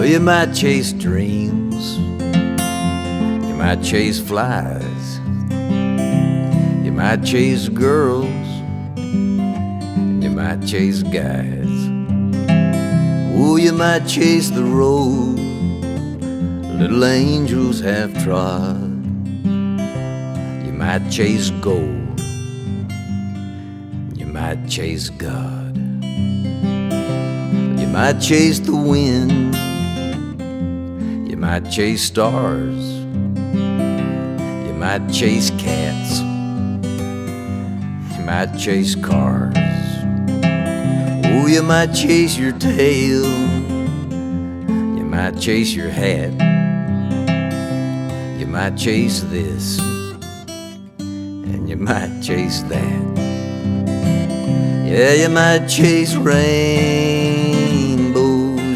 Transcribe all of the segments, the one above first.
You might chase dreams, you might chase flies, you might chase girls, you might chase guys. Oh, you might chase the road little angels have trod. You might chase gold, you might chase God. You might chase the wind, you might chase stars, you might chase cats, you might chase cars. Oh, you might chase your tail, you might chase your hat, you might chase this, and you might chase that. Yeah, you might chase rainbows,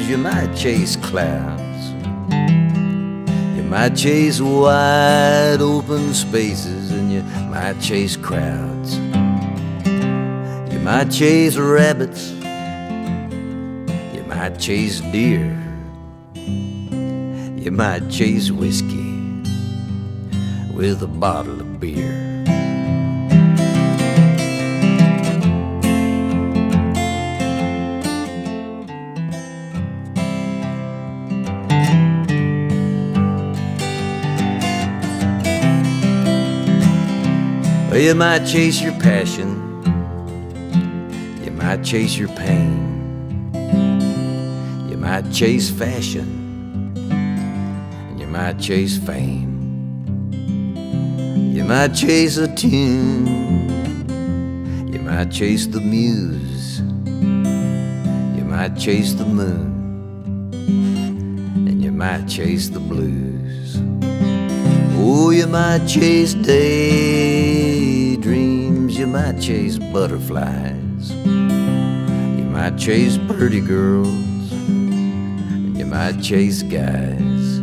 you might chase clouds, you might chase wide open spaces, and you might chase crowds. You might chase rabbits, you might chase deer, you might chase whiskey with a bottle of beer. Well, you might chase your passion, you might chase your pain, you might chase fashion, and you might chase fame. You might chase a tune, you might chase the muse, you might chase the moon, and you might chase the blues. Oh, you might chase daydreams, you might chase butterflies, you might chase pretty girls, and you might chase guys.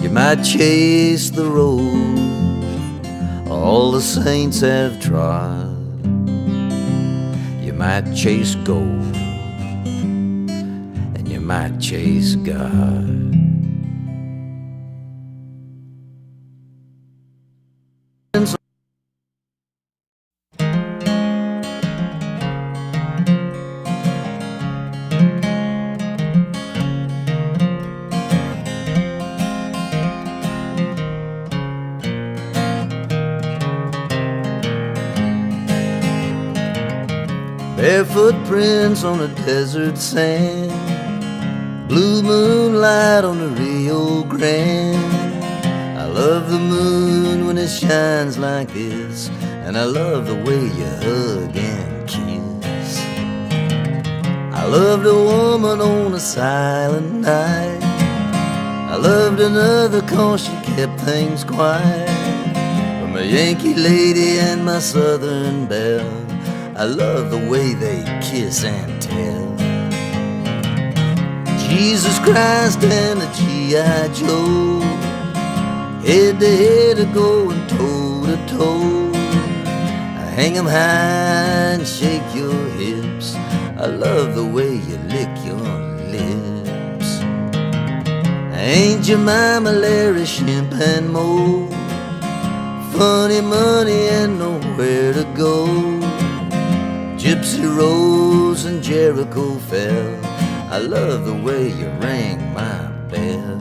You might chase the road all the saints have trod. You might chase gold, and you might chase God. Bare footprints on the desert sand, blue moonlight on the Rio Grande. I love the moon when it shines like this, and I love the way you hug and kiss. I loved a woman on a silent night, I loved another 'cause she kept things quiet. From a Yankee lady and my Southern belle, I love the way they kiss and tell. Jesus Christ and the G.I. Joe, head to head or going toe to toe. Hang 'em high and shake your hips, I love the way you lick your lips. Ain't Jemima, Larry, Shimp and Moe, funny money and nowhere to go. Gypsy Rose and Jericho fell, I love the way you rang my bell.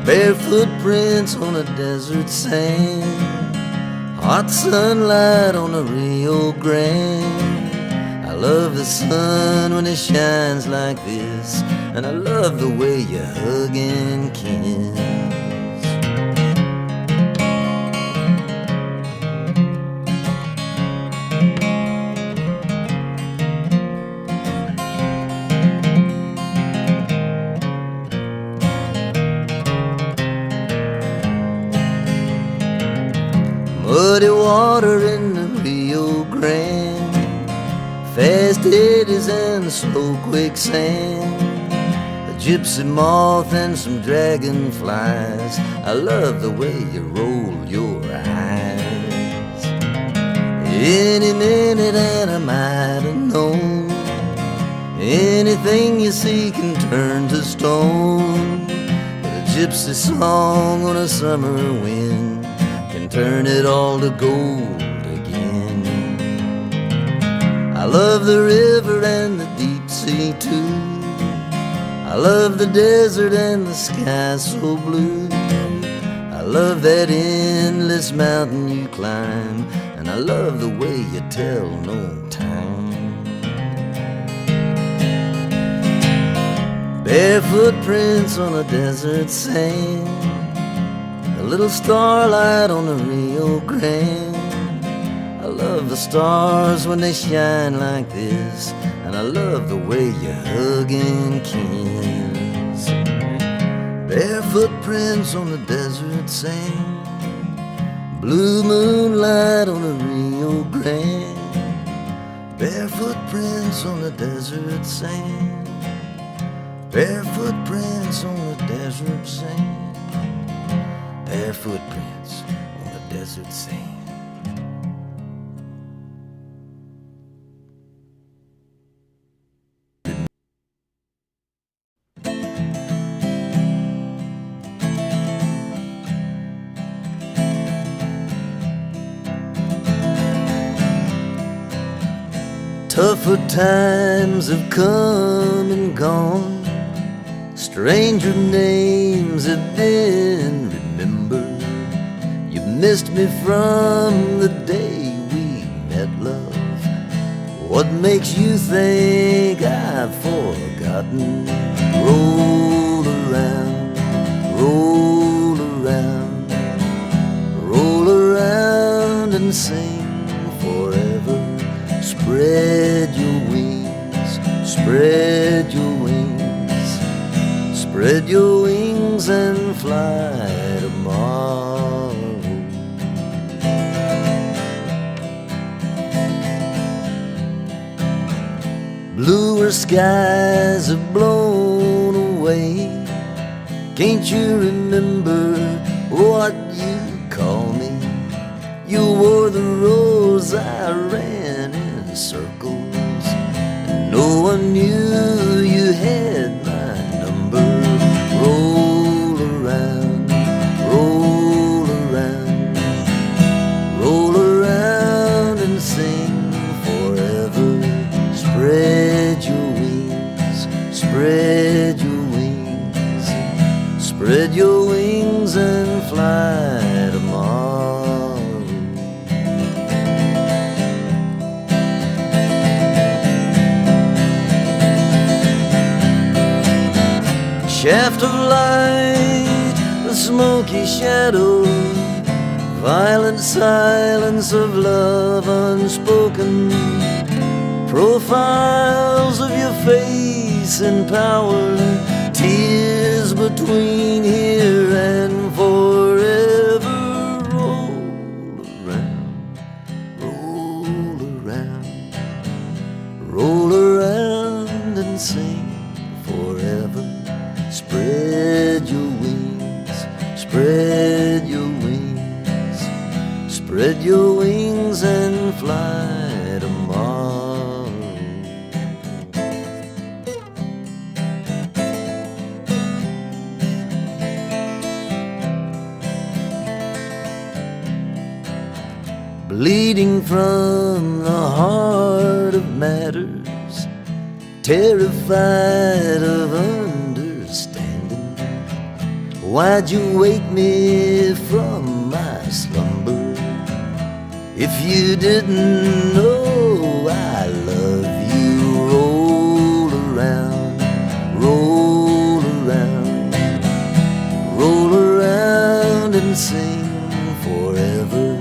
Bare footprints on a desert sand, hot sunlight on the Rio Grande. I love the sun when it shines like this, and I love the way you hug and kiss. Muddy water in the Rio Grande, fast eddies and slow quicksand, a gypsy moth and some dragonflies. I love the way you roll your eyes. Any minute and I might have known Anything you see can turn to stone, but a gypsy song on a summer wind can turn it all to gold again. I love the river and the deep sea too. I love the desert and the sky so blue. I love that endless mountain you climb, and I love the way you tell no time. Bare footprints on a desert sand, a little starlight on the Rio Grande. I love the stars when they shine like this, and I love the way you hug and kiss. Bare footprints on the desert sand, blue moonlight on the Rio Grande. Bare footprints on the desert sand, bare footprints on the desert sand, bare footprints on the desert sand. Tougher times have come and gone, stranger names have been remembered. You missed me from the day we met, love. What makes you think I've forgotten? Roll around, roll around, roll around and sing forever. Spread your wings, spread your wings, spread your wings and fly tomorrow. Bluer skies have blown away. Can't you remember what you called me? You wore the rose I ran in circles, and no one knew you had my number. Roll around, roll around, roll around and sing forever. Spread your wings, spread your wings, spread your wings and fly tomorrow. Shaft of light, the smoky shadow, violent silence of love unspoken, profiles of your face in power, tears between here and forever. Roll around, roll around, roll around and sing forever. Spread your wings, spread your wings, spread your wings and fly tomorrow. Bleeding from the heart of matters, terrified of understanding. Why'd you wake me from my slumber? If you didn't know I love you. Roll around, roll around, roll around and sing forever.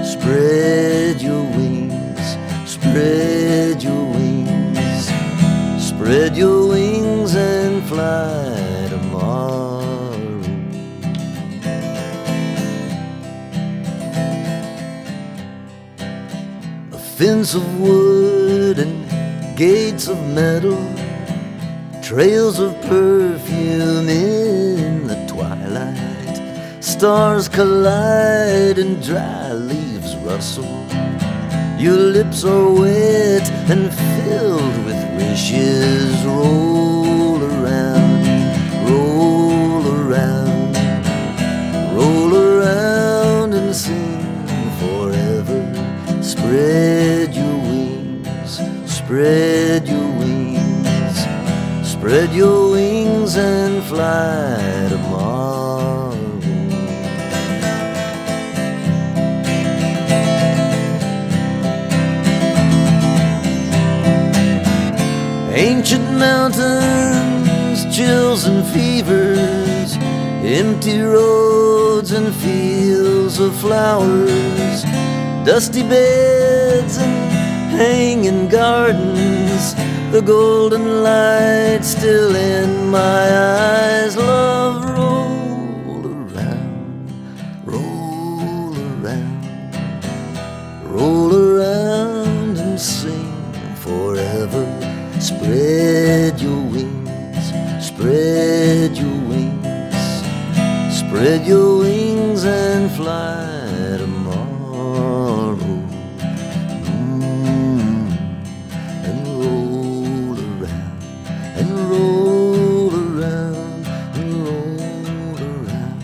Spread your wings, spread your wings, spread your wings and fly tomorrow. A fence of wood and gates of metal, trails of perfume in the twilight, stars collide and dry leaves rustle. Your lips are wet and filled with wishes roll around, roll around, roll around and sing forever. Spread your wings, spread your wings, spread your wings and fly tomorrow. Ancient mountains, chills and fevers, empty roads and fields of flowers, dusty beds and hanging gardens, the golden light still in my eyes. Love, roll around, roll around, roll around and sing forever. Spread your wings, spread your wings, spread your wings and fly tomorrow. And roll around, and roll around, and roll around.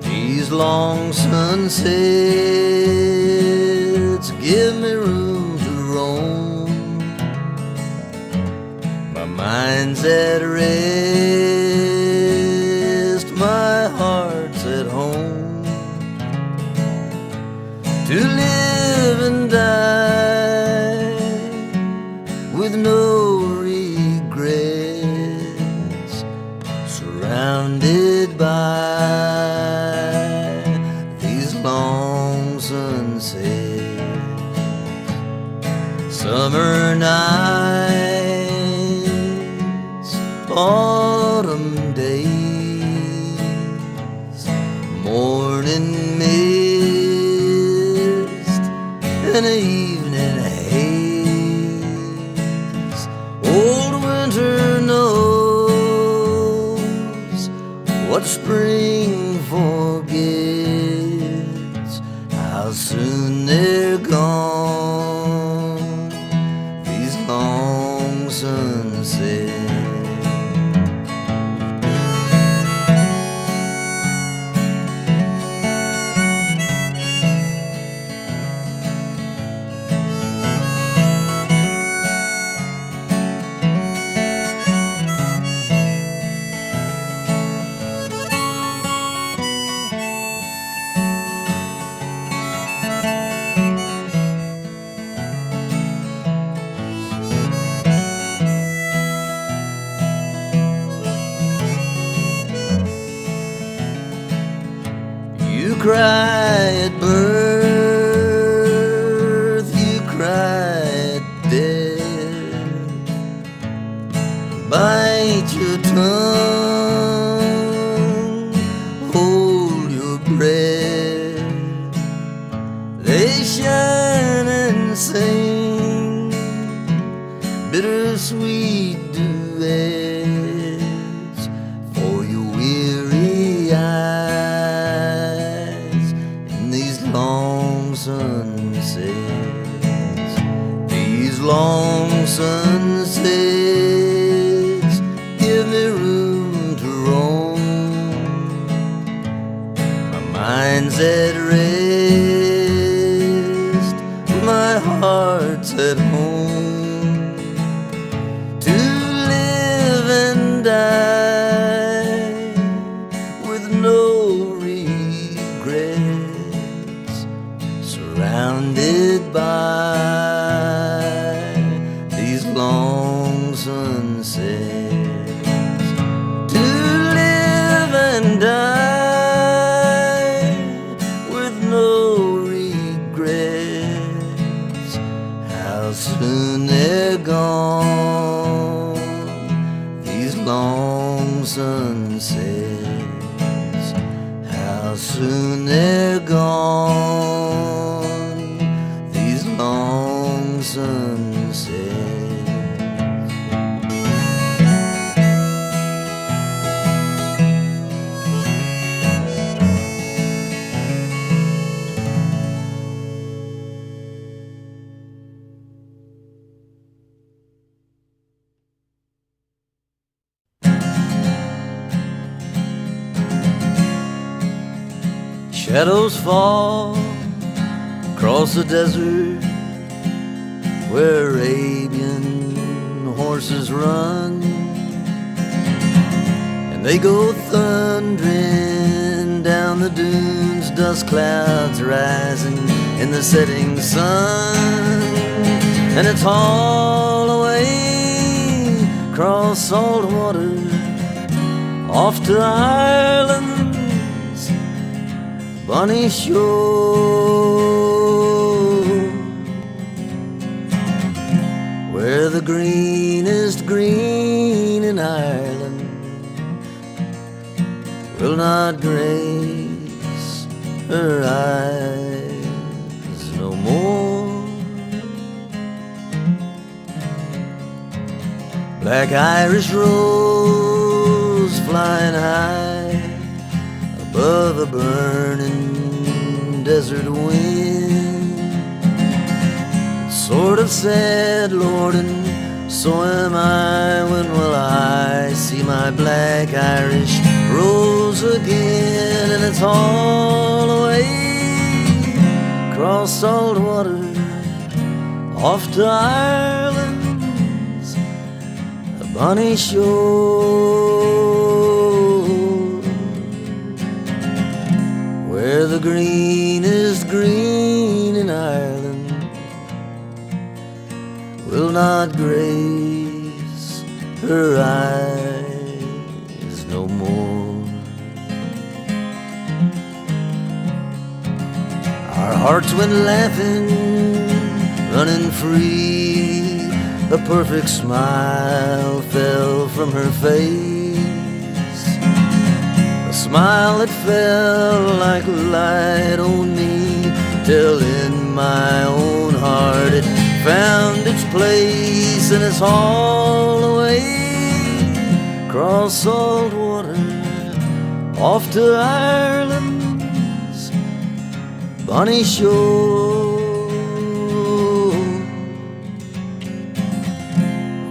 These long sunsets give me room to roam. My mind's at rest, my heart's at home. To live and die with no regrets, surrounded by long sunsets, summer nights, autumn days, morning mist and evening haze. Old winter knows what spring forgets, how soon they're gone, these long sunsets. You cry at birth, you cry at death, bite your tongue, hold your breath. They shine and sing bittersweet duets for your weary eyes. Long sunsets, these long sunsets give me room to roam. My mind's at rest, my heart's at home. To live and die with no regrets, surrounded by these long sunsets. To live and die with no regrets, how how soon they're gone, these long sunsets, how soon they're gone, these long sunsets. Shadows fall across the desert where Arabian horses run, and they go thundering down the dunes, dust clouds rising in the setting sun. And it's all away across salt water off to Ireland's bonny shore, where the greenest green in Ireland will not grace her eyes no more. Black Irish rose flying high above a burning desert wind, sort of sad, Lord, and so am I. When will I see my black Irish rose again? And it's all away across salt water off to Ireland's bonny shore, where the greenest green in Ireland will not grace her eyes no more. Our hearts went laughing, running free. A perfect smile fell from her face, a smile that fell like light on me, till in my own heart it found its place. And it's all away across salt water off to Ireland's bonny shore,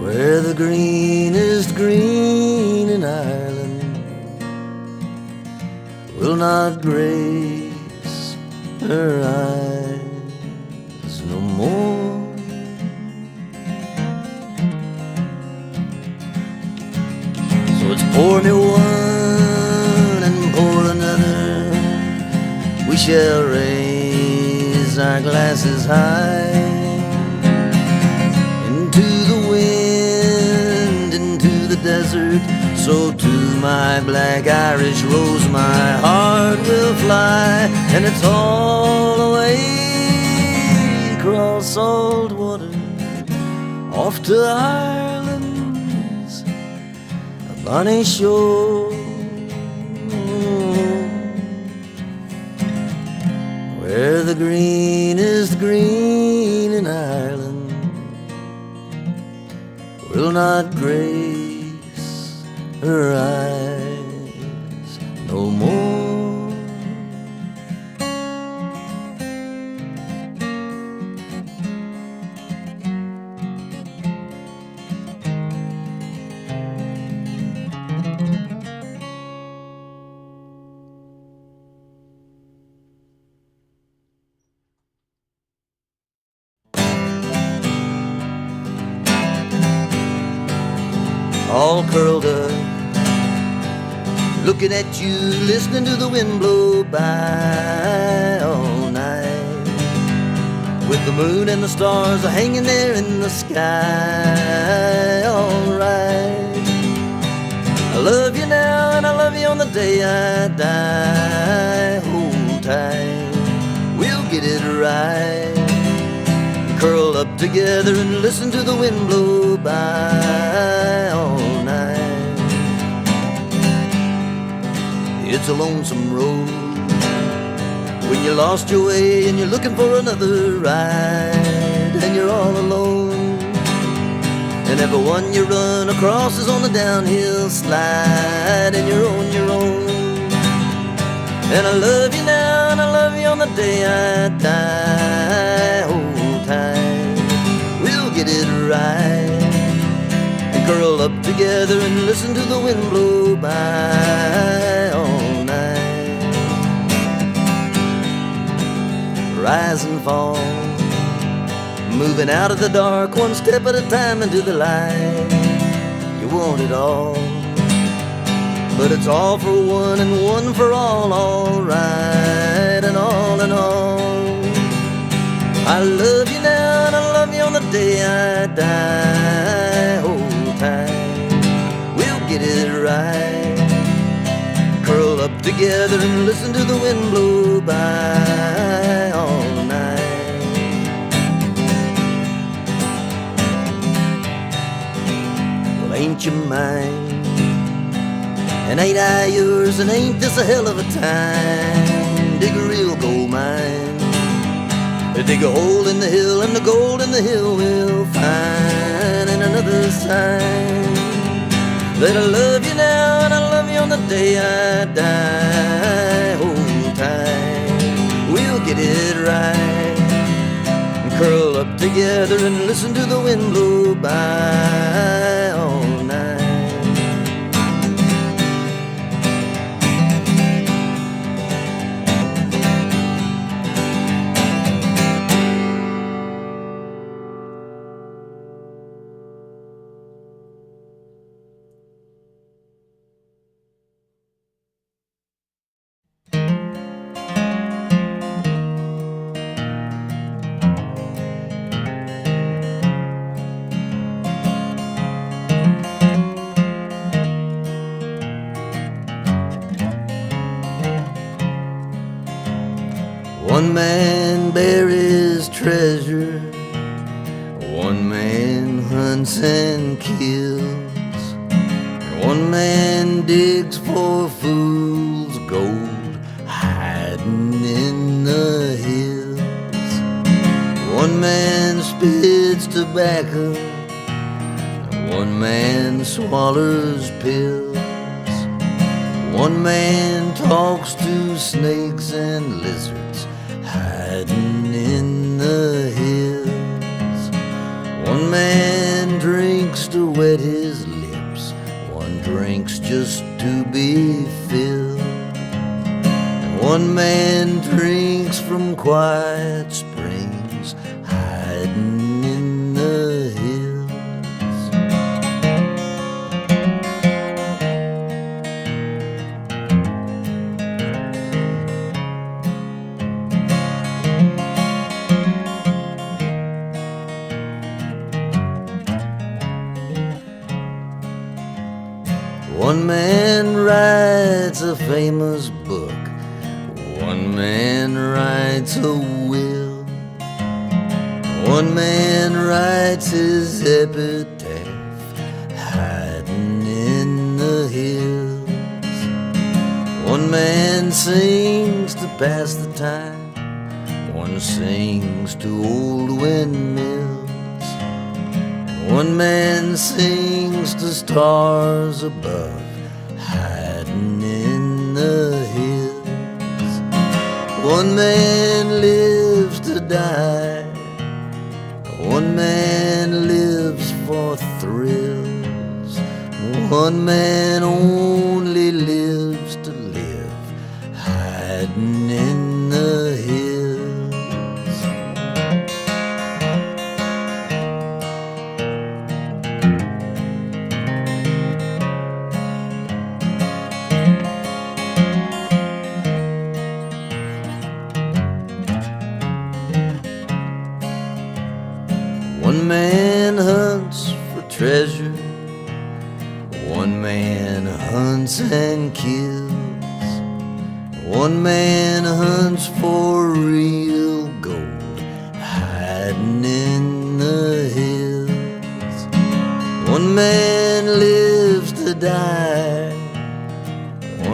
where the greenest green in Ireland will not grace her eyes no more. So it's pour me one and pour another, we shall raise our glasses high into the wind, into the desert. So to my black Irish rose my heart will fly, and it's all away across salt water off to Ireland's bonny shore, where the greenest green in Ireland will not grace her eyes no more. All curled up, looking at you, listening to the wind blow by all night, with the moon and the stars are hanging there in the sky. All right, I love you now and I love you on the day I die. Hold tight, we'll get it right. curl up together and listen to the wind blow by all night. It's a lonesome road when you lost your way and you're looking for another ride, and you're all alone, and everyone you run across is on the downhill slide, and you're on your own. And I love you now, and I love you on the day I die. Hold tight, we'll get it right, and curl up together and listen to the wind blow by all night. Rise and fall, moving out of the dark, one step at a time into the light. You want it all, but it's all for one and one for all right, and all in all. I love you now and I love you on the day I die. Hold tight, we'll get it right, curl up together and listen to the wind blow by all night. Well, ain't you mine? And ain't I yours, and ain't this a hell of a time? Dig a real gold mine, dig a hole in the hill, and the gold in the hill we'll find. And another sign that I love you now and I love you on the day I die. Hold tight, we'll get it right, and curl up together and listen to the wind blow by all night. One man buries treasure, one man hunts and kills, one man digs for fool's gold hiding in the hills. One man spits tobacco, one man swallows pills. One man talks to snakes and lizards hiding in the hills. One man drinks to wet his lips, one drinks just to be filled. And one man drinks from quiet springs hiding in the hills. One man writes a famous book, one man writes a will, one man writes his epitaph hiding in the hills. One man sings to pass the time, one sings to old windmills. One man sings to stars above hiding in the hills. One man lives to die, one man lives for thrills. One man only lives to live hiding in the hills. One man hunts for treasure, one man hunts and kills. One man hunts for real gold hiding in man lives to die.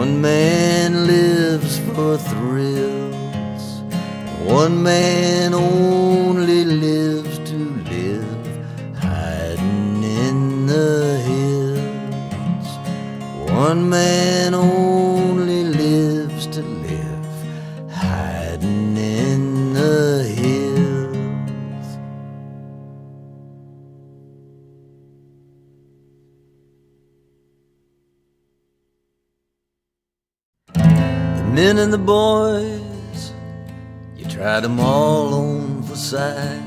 One man lives for thrills. One man only lives to live, hiding in the hills. One man only lives to live, hiding in the hills. The men and the boys, you tried them all on for size.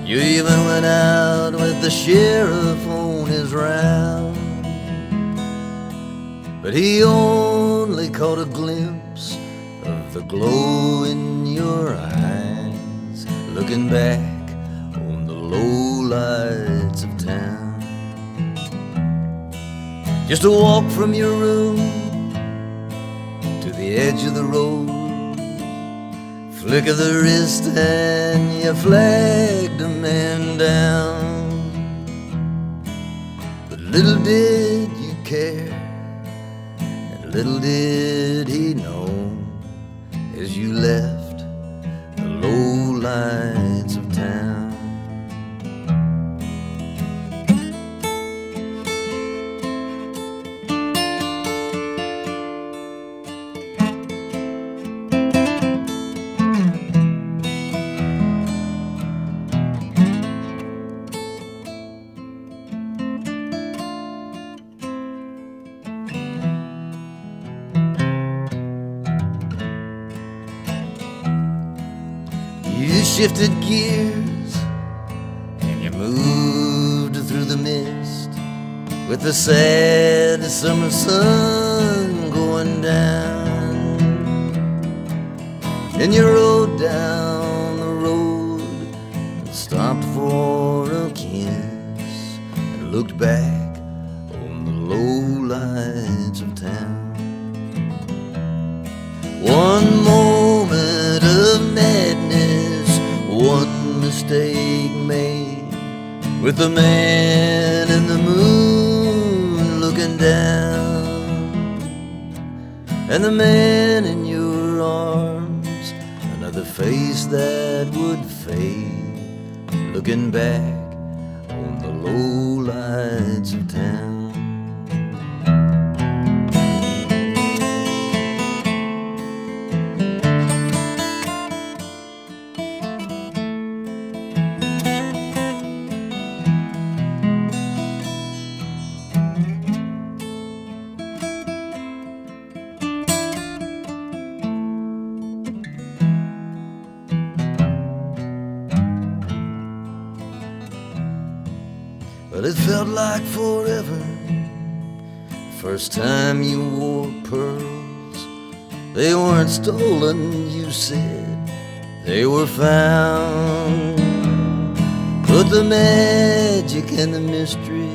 You even went out with the sheriff on his round, but he only caught a glimpse of the glow in your eyes, looking back on the low lights of town. Just a walk from your room to the edge of the road, flick of the wrist and you flagged a man down. But little did you care, and little did he know, as you left the low lights of town. You shifted gears and you moved through the mist, with the sad summer sun going down. And you rode down the road and stopped for a kiss, and looked back on the low lights of town. One moment of madness, one mistake made, with the man in the moon looking down, and the man in your arms, another face that would fade, looking back on the low lights of town. But it felt like forever, first time you wore pearls. They weren't stolen, you said, they were found. But the magic and the mystery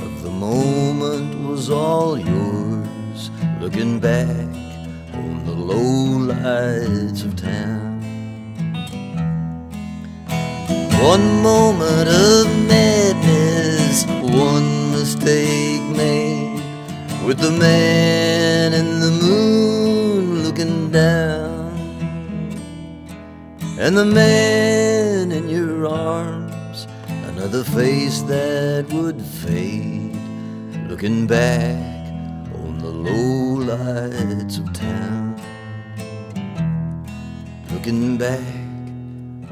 of the moment was all yours, looking back on the low lights of town. One moment of madness, one mistake made, with the man in the moon looking down, and the man in your arms, another face that would fade, looking back on the low lights of town, looking back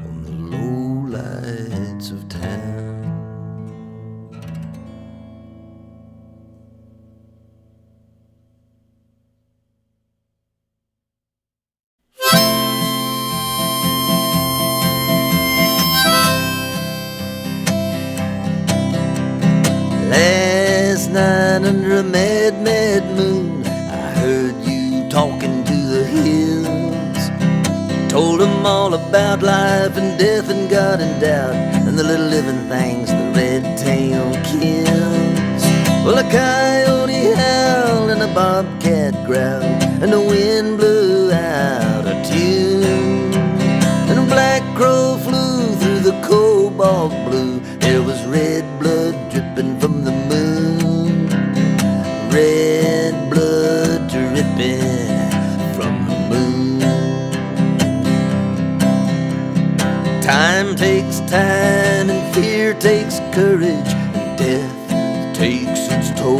on the low lights of town. Last night under a mad, mad moon, I heard you talking to the hills. You told them all about life and death and God and doubt, and the little living things the red tail kills. Well, a coyote howled and a bobcat growled, and the wind blew out a tune, and a black crow flew through the cobalt blue. There was red blood dripping from the it takes courage and death takes its toll.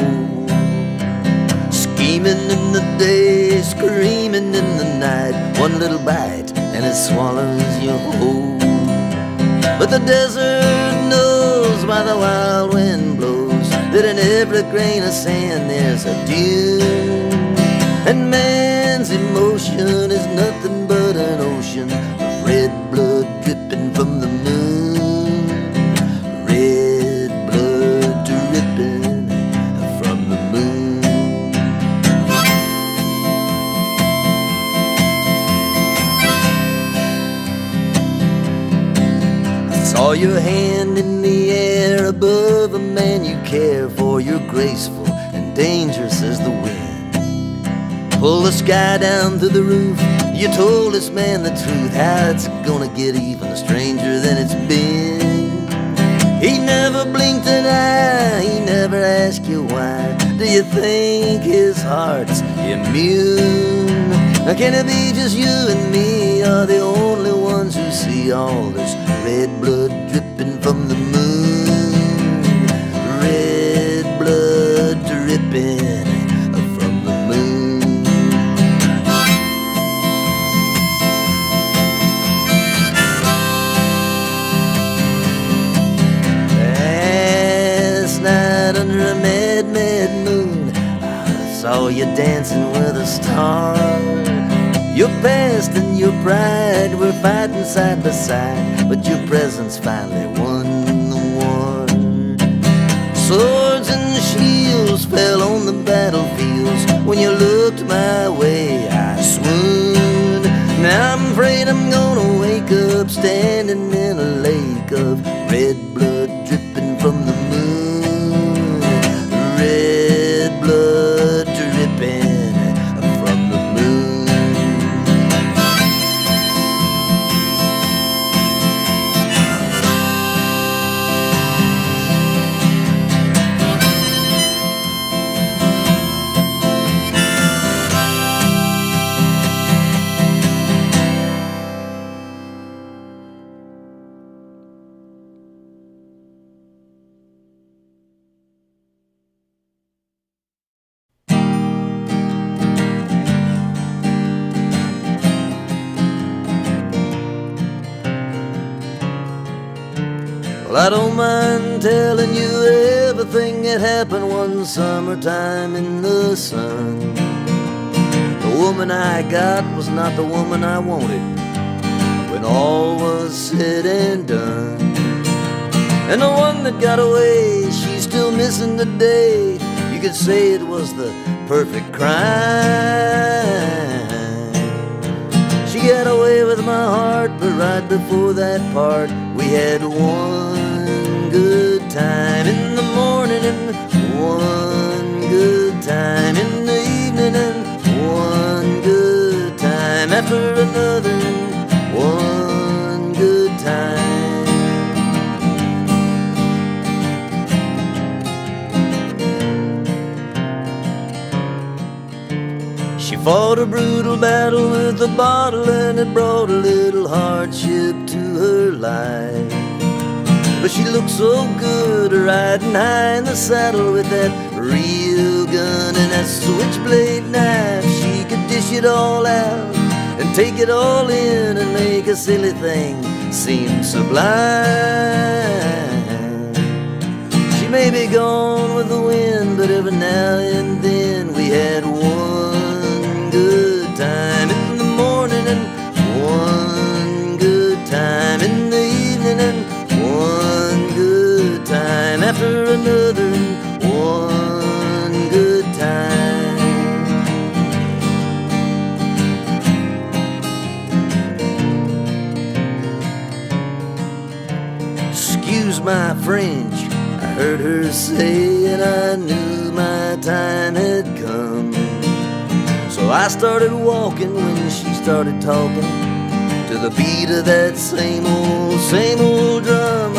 Scheming in the day, screaming in the night, one little bite and it swallows you whole. But the desert knows by the wild wind blows that in every grain of sand there's a dune. And man's emotion is nothing but an ocean of red blood dripping from the moon. Red blood dripping from the moon. I saw your hand in the air above a man you care for. You're graceful and dangerous as the wind. Pull the sky down to the roof. You told this man the truth, how it's gonna get even stranger than it's been. He never blinked an eye, he never asked you why. Do you think his heart's immune? Or can it be just you and me are the only ones who see all this red blood dripping from the moon? Red blood dripping from the moon. Under a mad, mad moon, I saw you dancing with a star. Your past and your pride were fighting side by side, but your presence finally won the war. Swords and shields fell on the battlefields. When you looked my way, I swooned. Now I'm afraid I'm gonna wake up standing in a lake of red blood dripping from the moon. Red blood dripping from the moon. Well, I don't mind telling you everything that happened one summertime in the sun. The woman I got was not the woman I wanted when all was said and done. And the one that got away, she's still missing today. You could say it was the perfect crime. She got away with my heart, but right before that part, we had one good time in the morning and one good time in the evening and one good time after another and one good time. She fought a brutal battle with a bottle and it brought a little hardship to her life. But she looked so good riding high in the saddle with that real gun and that switchblade knife. She could dish it all out and take it all in and make a silly thing seem sublime. She may be gone with the wind, but every now and then we had one good time in the morning and one good time in the evening and one good time after another and one good time. Excuse my French, I heard her say, and I knew my time had come. So I started walking when she started talking to the beat of that same old drum.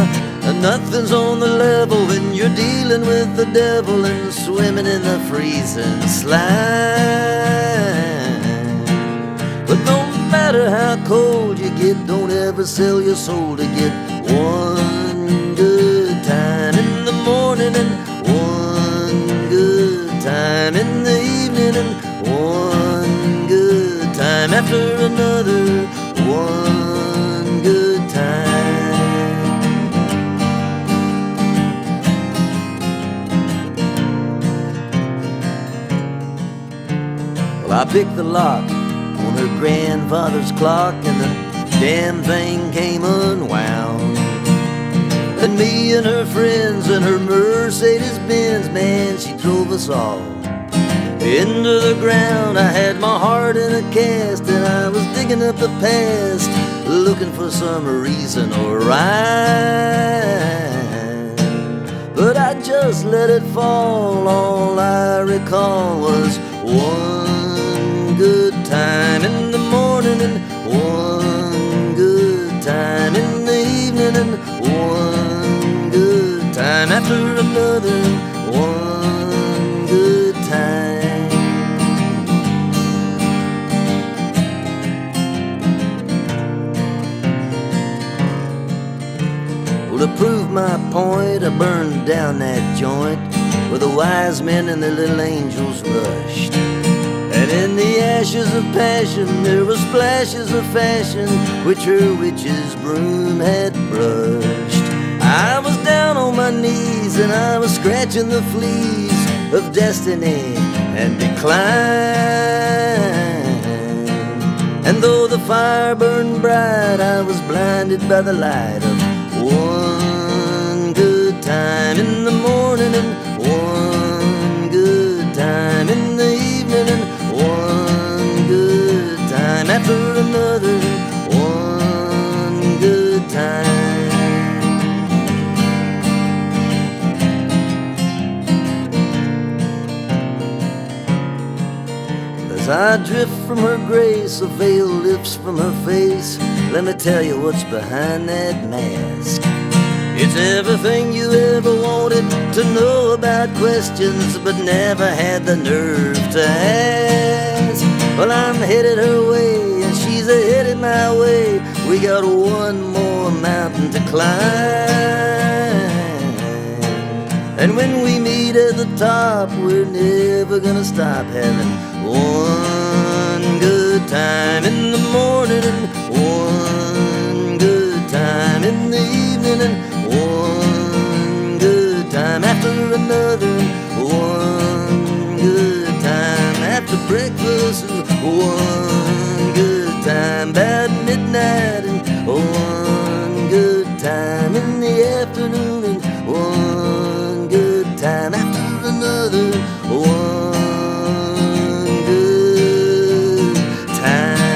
And nothing's on the level when you're dealing with the devil and swimming in the freezing slime. But no matter how cold you get, don't ever sell your soul to get one good picked the lock on her grandfather's clock, and the damn thing came unwound. And me and her friends and her Mercedes-Benz, man, she drove us all into the ground. I had my heart in a cast, and I was digging up the past, looking for some reason or rhyme. But I just let it fall. All I recall was one good time in the morning, and one good time in the evening, and one good time after another, one good time. Well, to prove my point, I burned down that joint where the wise men and their little angels rushed. And in the ashes of passion there were splashes of fashion which her witch's broom had brushed. I was down on my knees and I was scratching the fleas of destiny and decline. And though the fire burned bright, I was blinded by the light of one good time in the morning, and one good time in the evening, and one good time after another, one good time. As I drift from her grace, a veil lifts from her face. Let me tell you what's behind that mask. It's everything you ever wanted to know about questions but never had the nerve to ask. Well, I'm headed her way and she's headed my way. We got one more mountain to climb. And when we meet at the top, we're never gonna stop having one good time in the morning, and one good time in the evening, and one good time after another, one good time after breakfast, and one good time about midnight, and one good time in the afternoon, and one good time after another, one good time.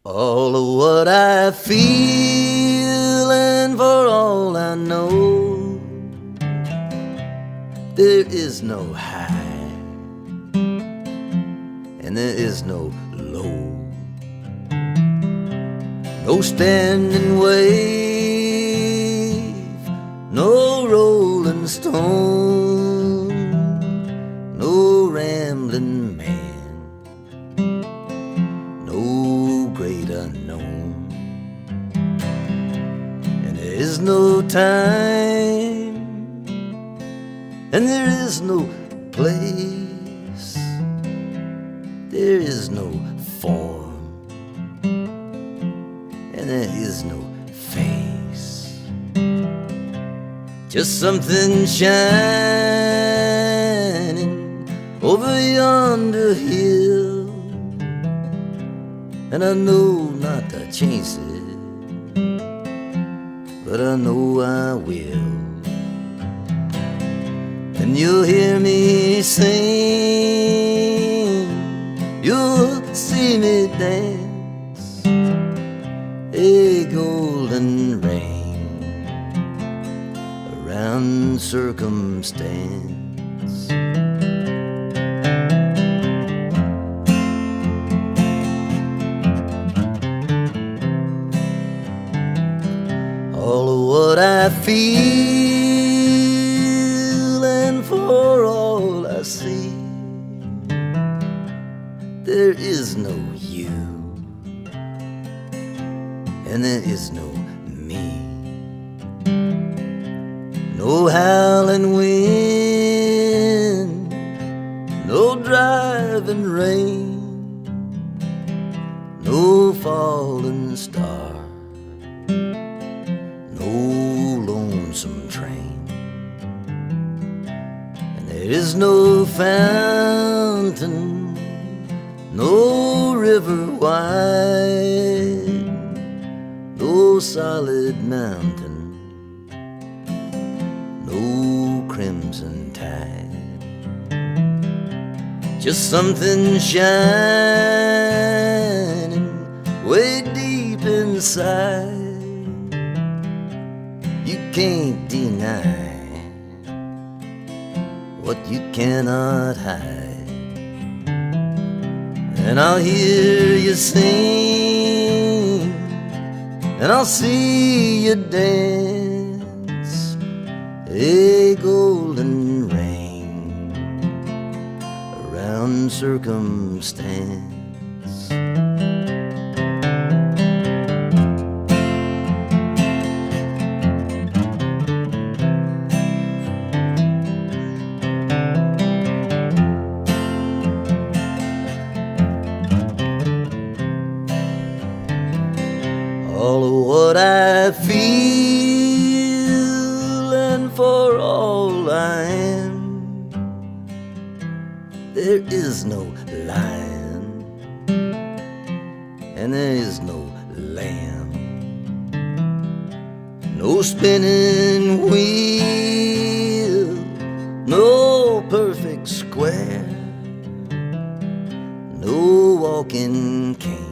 All of what I feel, and for all I know, there is no high, and there is no low, no standing wave, no rolling stone, no rambling man, no great unknown. And there is no time, and there is no place, there is no form, and there is no face. Just something shining over yonder hill, and I know not to chase it, but I know I will. And you'll hear me sing, you'll see me dance, a golden rain around circumstance. All of what I feel, and for all I see, there is no you, and there is no me. no howling wind, no driving rain, no falling star, no lonesome train. And there is no fountain, no river wide, no solid mountain, no crimson tide. Just something shining way deep inside. You can't deny what you cannot hide. And I'll hear you sing, and I'll see you dance, a golden rain around circumstance. All of what I feel, and for all I am, there is no lion, and there is no lamb, no spinning wheel, no perfect square, no walking cane,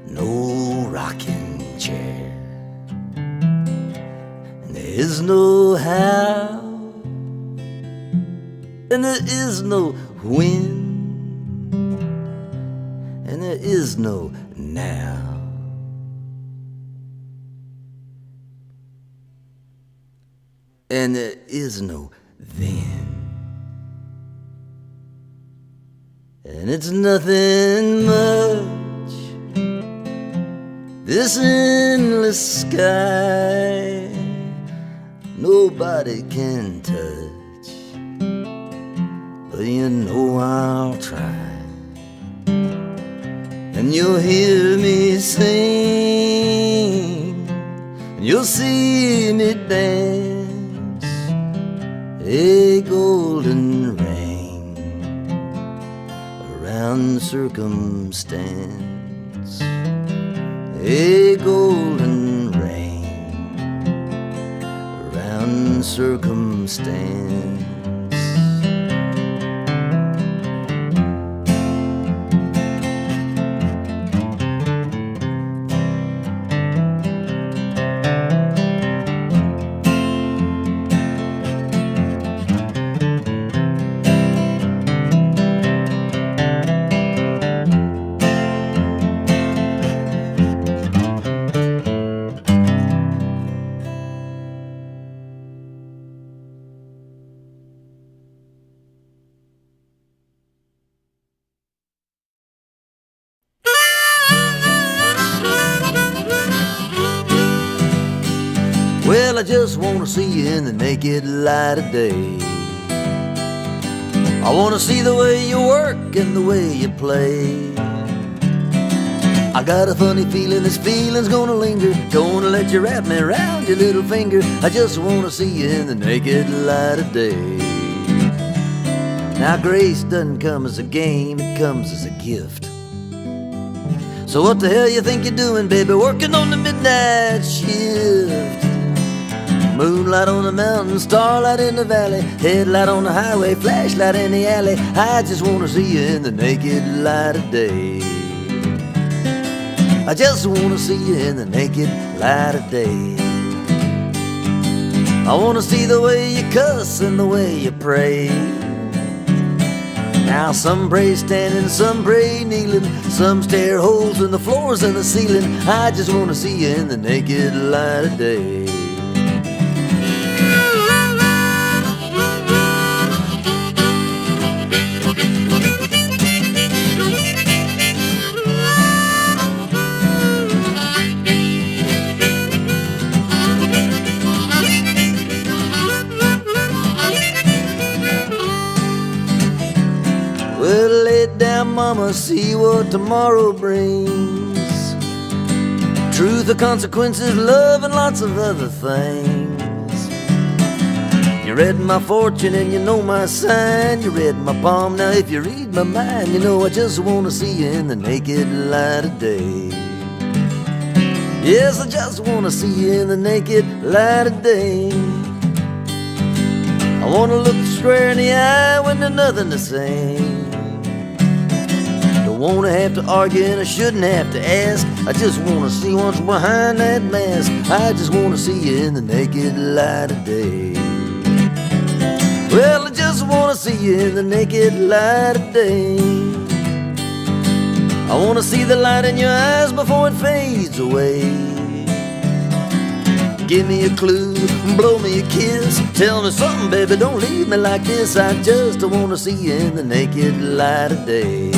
no rocking chair. And there is no how, and there is no when, and there is no now. And there is no then. And it's nothing much, this endless sky, nobody can touch, but you know I'll try. And you'll hear me sing, and you'll see me dance, a golden rain around circumstance, a golden rain around circumstance. Well, I just want to see you in the naked light of day. I want to see the way you work and the way you play. I got a funny feeling this feeling's gonna linger, gonna let you wrap me around your little finger. I just want to see you in the naked light of day. Now grace doesn't come as a game, it comes as a gift. So what the hell you think you're doing, baby, working on the midnight shift? Moonlight on the mountain, starlight in the valley, headlight on the highway, flashlight in the alley. I just want to see you in the naked light of day. I just want to see you in the naked light of day. I want to see the way you cuss and the way you pray. Now some pray standing, some pray kneeling, some stare holes in the floors and the ceiling. I just want to see you in the naked light of day. mama, see what tomorrow brings. Truth, the consequences, love, and lots of other things. You read my fortune and you know my sign. You read my palm, now if you read my mind, you know I just want to see you in the naked light of day. Yes, I just want to see you in the naked light of day. I want to look square in the eye when there's nothing to say. Don't want to have to argue and I shouldn't have to ask. I just want to see what's behind that mask. I just want to see you in the naked light of day. Well, I just want to see you in the naked light of day. I want to see the light in your eyes before it fades away. Give me a clue, blow me a kiss. Tell me something, baby, don't leave me like this. I just want to see you in the naked light of day.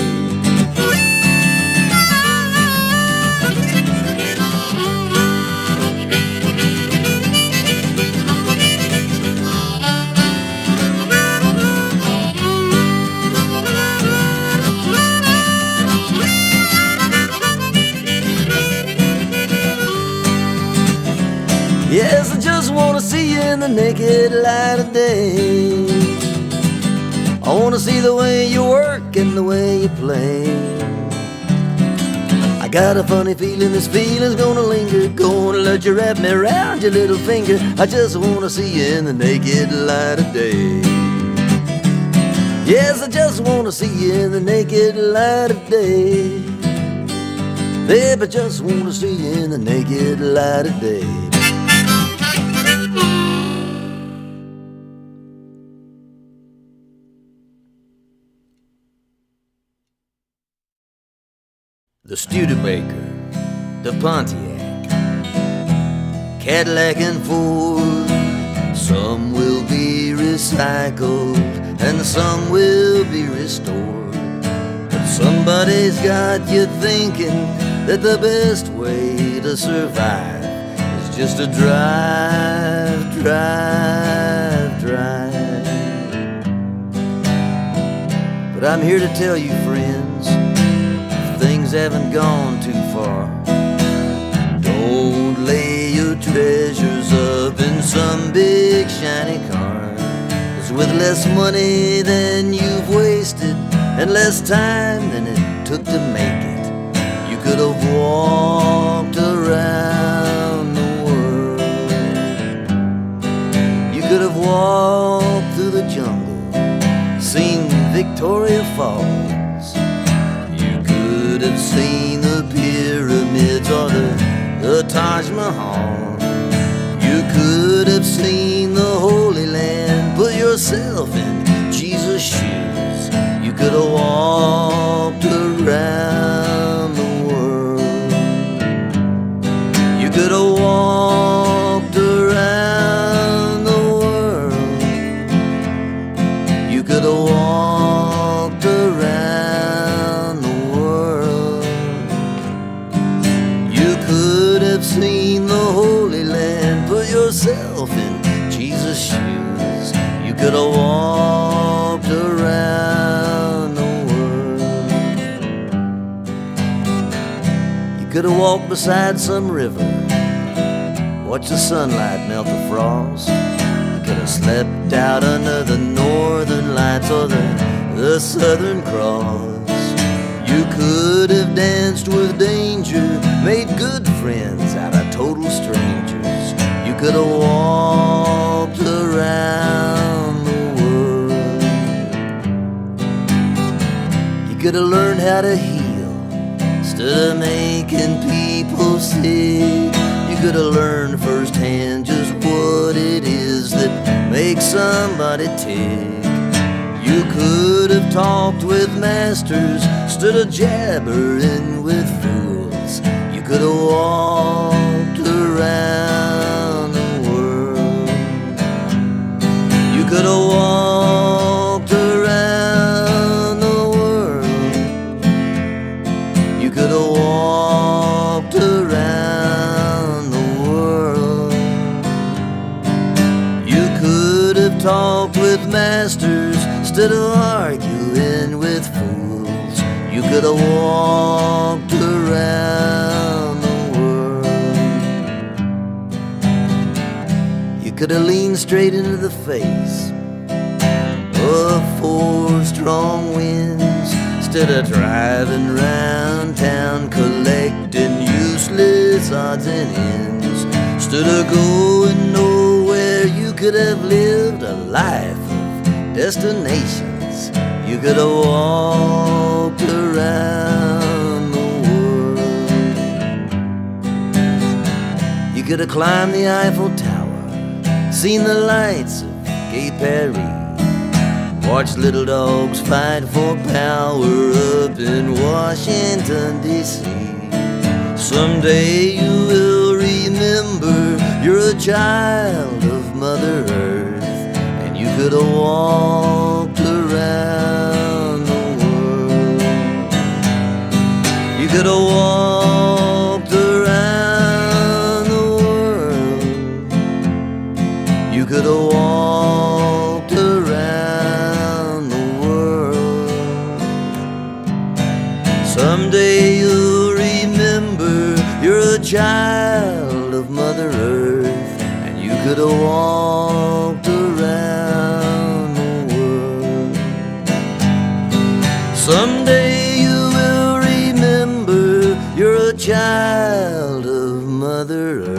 Yes, I just want to see you in the naked light of day. I want to see the way you work and the way you play. I got a funny feeling this feeling's gonna linger. Gonna let you wrap me around your little finger. I just want to see you in the naked light of day. Yes, I just want to see you in the naked light of day. Babe, I just want to see you in the naked light of day. The Studebaker, the Pontiac, Cadillac and Ford. Some will be recycled and some will be restored. But somebody's got you thinking that the best way to survive is just to drive, drive, drive. But I'm here to tell you, friends, things haven't gone too far. Don't lay your treasures up in some big shiny car. 'Cause with less money than you've wasted and less time than it took to make it, you could have walked around the world. You could have walked through the jungle, seen Victoria Falls. Could have seen the pyramids or the Taj Mahal. You could have seen the Holy Land, put yourself in Jesus' shoes. You could have walked around the world. You could have walked around the world. You could have walked around the world. You could have seen the Holy Land, put yourself in Jesus' shoes. You could have walked around the world. You could have walked beside some river, watch the sunlight melt the frost. You could have slept out under the northern lights or the Southern Cross. You could have danced with danger, made good friends out of total strangers. You could have walked around the world. You could have learned how to heal instead of making people sick. You could have learned firsthand just what it is that makes somebody tick. You could have talked with masters instead of jabbering with fools. You could have walked around the world. You could have walked around the world. You could have walked around the world. You could have talked with masters instead of arguing with fools. You could have walked around the world. You could have leaned straight into the face of 4 strong winds, instead of driving round town collecting useless odds and ends. Instead of going nowhere, you could have lived a life of destinations. You could have walked around the world. You could have climbed the Eiffel Tower, seen the lights of Gay Paris, watched little dogs fight for power up in Washington, D.C. Someday you will remember you're a child of Mother Earth, and you could have walked around the world. You could have walked around the world. You could have walked around the world. Someday you'll remember you're a child of Mother Earth, and you could have walked around the world. Someday you will remember you're a child of Mother Earth.